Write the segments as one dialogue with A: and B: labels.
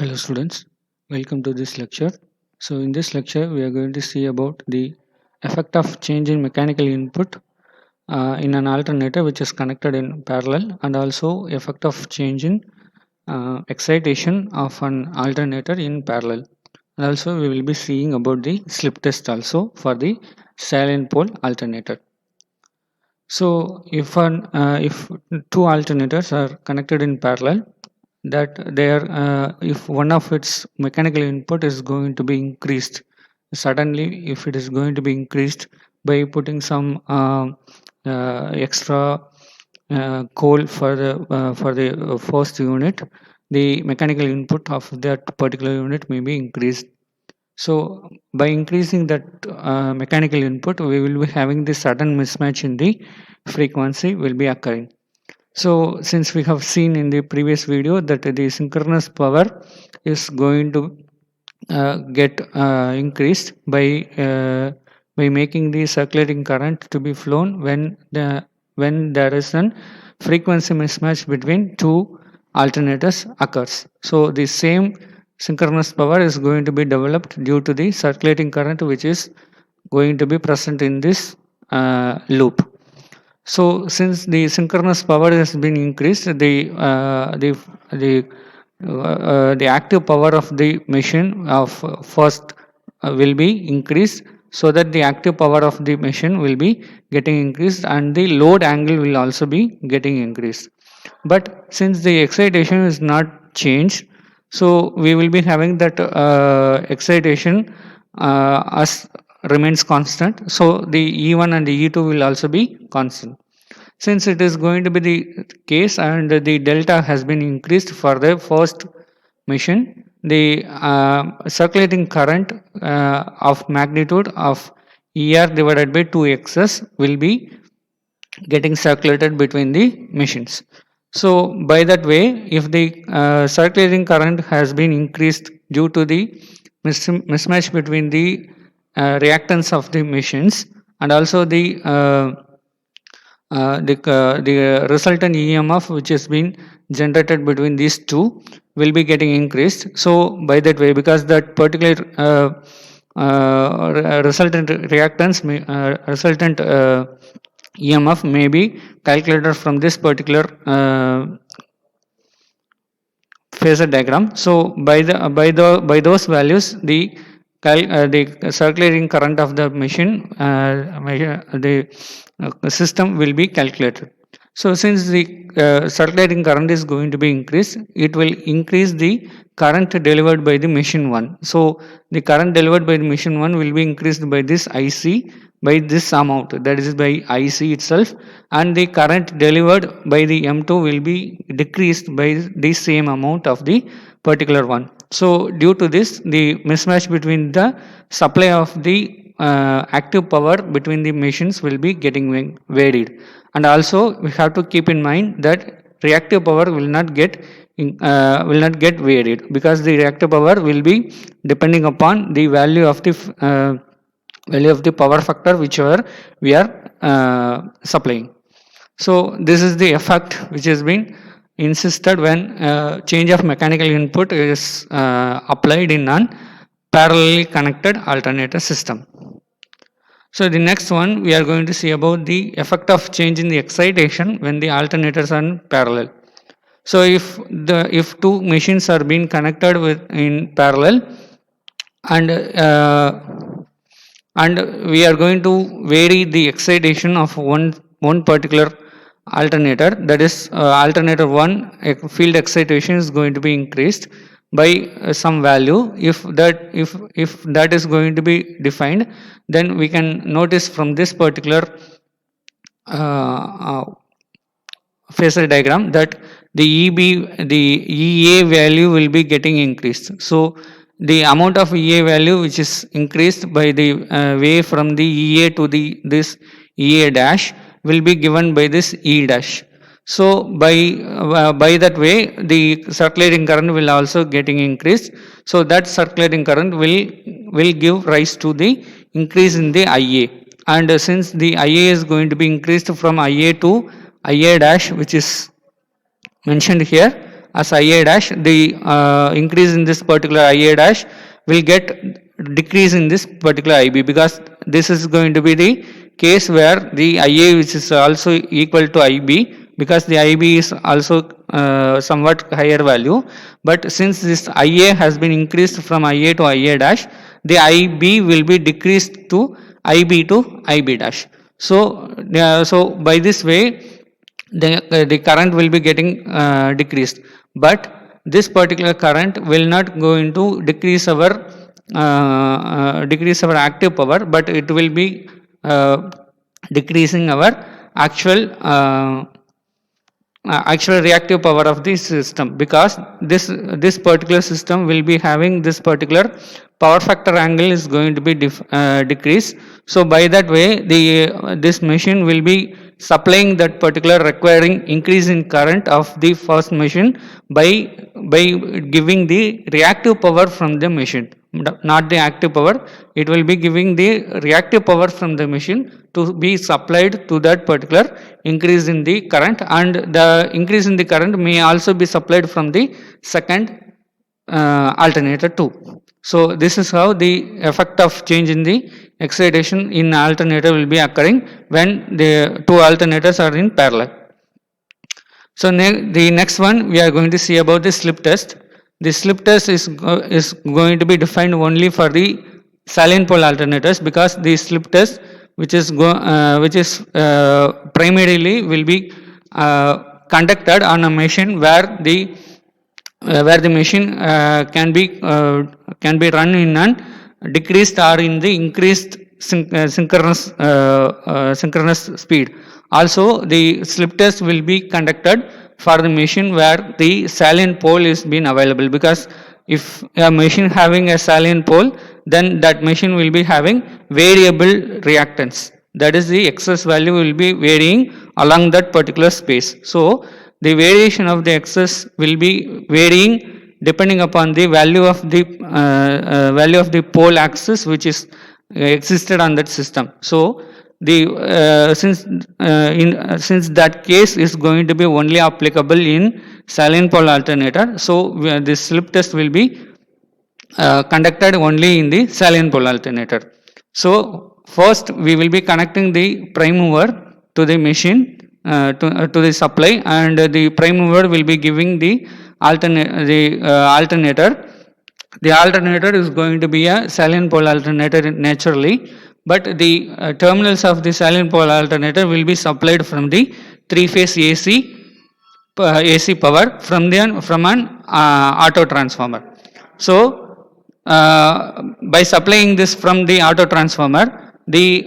A: Hello students, welcome to this lecture. So in this lecture we are going to see about the effect of change in mechanical input in an alternator which is connected in parallel, and also effect of change in excitation of an alternator in parallel. And also we will be seeing about the slip test also for the silent pole alternator. So if two alternators are connected in parallel, that if one of its mechanical input is going to be increased suddenly, if it is going to be increased by putting some extra coal for the first unit, the mechanical input of that particular unit may be increased. So by increasing that mechanical input, we will be having the sudden mismatch in the frequency will be occurring. So since we have seen in the previous video that the synchronous power is going to get increased by making the circulating current to be flown when there is an frequency mismatch between two alternators occurs. So the same synchronous power is going to be developed due to the circulating current which is going to be present in this loop. So since the synchronous power has been increased, the active power of the machine of first will be increased, so that the active power of the machine will be getting increased and the load angle will also be getting increased. But since the excitation is not changed, so we will be having that excitation as remains constant, so the E1 and the E2 will also be constant. Since it is going to be the case and the delta has been increased for the first machine, the circulating current of magnitude of ER divided by 2xs will be getting circulated between the machines. So by that way, if the circulating current has been increased due to the mismatch between the reactance of the machines, and also the resultant EMF which has been generated between these two will be getting increased. So by that way, because that particular resultant reactance resultant EMF may be calculated from this particular phasor diagram. So by those values, the circulating current of the machine, the system will be calculated. So since the circulating current is going to be increased, it will increase the current delivered by the machine 1. So the current delivered by the machine 1 will be increased by this IC by this amount, that is by IC itself, and the current delivered by the M2 will be decreased by the same amount of the particular one. So due to this, the mismatch between the supply of the active power between the machines will be getting varied. And also we have to keep in mind that reactive power will not get varied, because the reactive power will be depending upon the value of the power factor whichever we are supplying. So this is the effect which has been insisted when change of mechanical input is applied in an parallelly connected alternator system. So the next one we are going to see about the effect of change in the excitation when the alternators are in parallel. So if two machines are being connected with in parallel, and we are going to vary the excitation of one particular alternator, that is alternator 1 field excitation is going to be increased by some value. If that is going to be defined, then we can notice from this particular phasor diagram that the EA value will be getting increased. So the amount of EA value which is increased by the way from the EA to this EA dash will be given by this E dash. So by that way, the circulating current will also getting increased. So that circulating current will give rise to the increase in the IA. And since the IA is going to be increased from IA to IA dash, which is mentioned here, as IA dash, the increase in this particular IA dash will get decrease in this particular IB, because this is going to be the case where the IA which is also equal to IB, because the IB is also somewhat higher value, but since this IA has been increased from IA to IA dash, the IB will be decreased to IB to IB dash. So, so by this way, the current will be getting decreased, but this particular current will not go into decrease our active power, but it will be decreasing our actual reactive power of the system, because this particular system will be having this particular power factor angle is going to be decreased. So by that way, this machine will be supplying that particular requiring increase in current of the first machine by giving the reactive power from the machine, not the active power. It will be giving the reactive power from the machine to be supplied to that particular increase in the current, and the increase in the current may also be supplied from the second alternator too. So this is how the effect of change in the excitation in alternator will be occurring when the two alternators are in parallel. So the next one we are going to see about the slip test. The slip test is going to be defined only for the salient pole alternators, because the slip test which is primarily will be conducted on a machine where the machine can be run in an decreased or in the increased synchronous speed. Also, the slip test will be conducted for the machine where the salient pole is being available, because if a machine having a salient pole, then that machine will be having variable reactance. That is, the excess value will be varying along that particular space. So the variation of the excess will be varying depending upon the value of the pole axis which is existed on that system. So the since that case is going to be only applicable in salient pole alternator, so this slip test will be conducted only in the salient pole alternator. So first we will be connecting the prime mover to the machine, to the supply, and the prime mover will be giving the alternator. The alternator is going to be a salient pole alternator naturally, but the terminals of the salient pole alternator will be supplied from the three-phase AC power from an auto transformer. So by supplying this from the auto transformer, the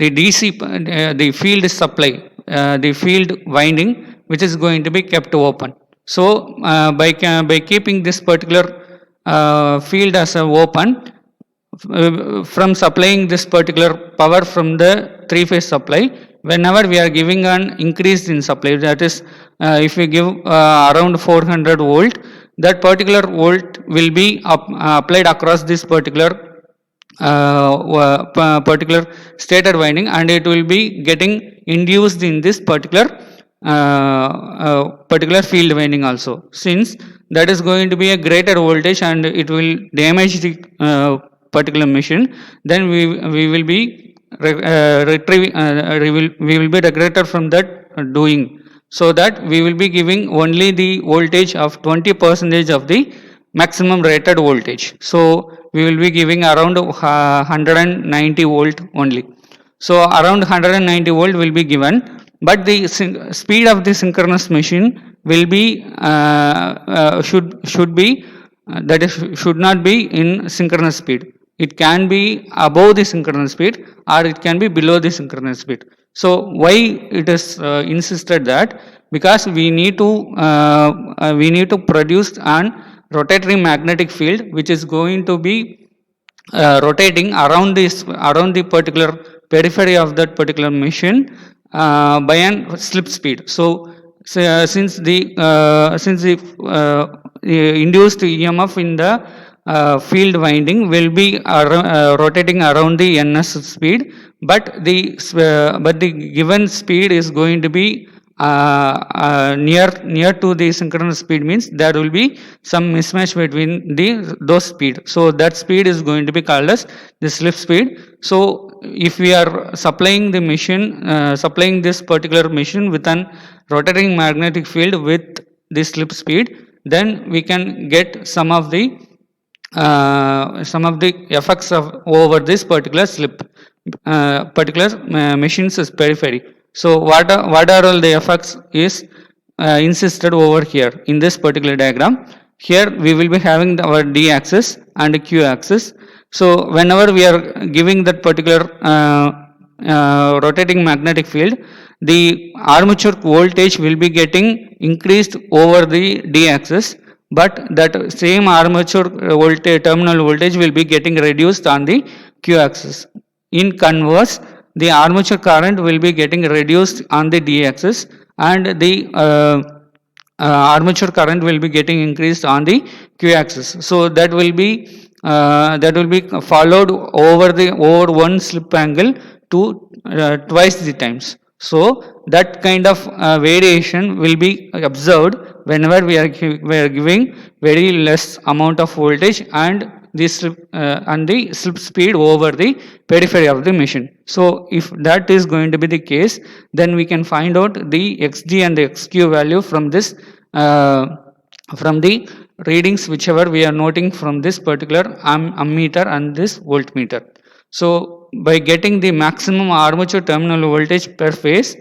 A: DC, the field supply, the field winding, which is going to be kept open. So by keeping this particular field as open, from supplying this particular power from the three-phase supply, whenever we are giving an increase in supply, that is, if we give around 400 volt, that particular volt will be applied across this particular stator winding, and it will be getting induced in this particular field winding also. Since that is going to be a greater voltage and it will damage the particular machine, then we will be retrieving, we will be regulated from that doing, so that we will be giving only the voltage of 20% of the maximum rated voltage. So we will be giving around 190 volt only. So around 190 volt will be given, but the speed of the synchronous machine will be should be that is should not be in synchronous speed. It can be above the synchronous speed or it can be below the synchronous speed. So why it is insisted that? Because we need to produce an rotatory magnetic field which is going to be rotating around the particular periphery of that particular machine by a slip speed. So since the induced EMF in the field winding will be rotating around the ns speed, but the given speed is going to be near to the synchronous speed means there will be some mismatch between those speed. So that speed is going to be called as the slip speed. So if we are supplying the machine, supplying this particular machine with an rotating magnetic field with the slip speed, then we can get some of the effects of over this particular slip particular machine's periphery. So what are all the effects is insisted over here in this particular diagram. Here we will be having our D axis and Q axis. So whenever we are giving that particular rotating magnetic field, the armature voltage will be getting increased over the D axis, but that same armature voltage, terminal voltage will be getting reduced on the Q axis. In converse, the armature current will be getting reduced on the D axis, and the armature current will be getting increased on the Q axis. So that will be followed over one slip angle to twice the times. So that kind of variation will be observed whenever we are giving very less amount of voltage and the slip speed over the periphery of the machine. So if that is going to be the case, then we can find out the xg and the xq value from this from the readings whichever we are noting from this particular ammeter and this voltmeter. So by getting the maximum armature terminal voltage per phase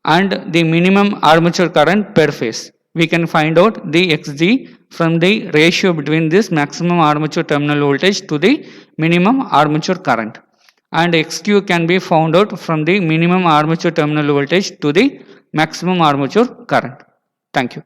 A: and the minimum armature current per phase, we can find out the xg from the ratio between this maximum armature terminal voltage to the minimum armature current, and xq can be found out from the minimum armature terminal voltage to the maximum armature current. Thank you.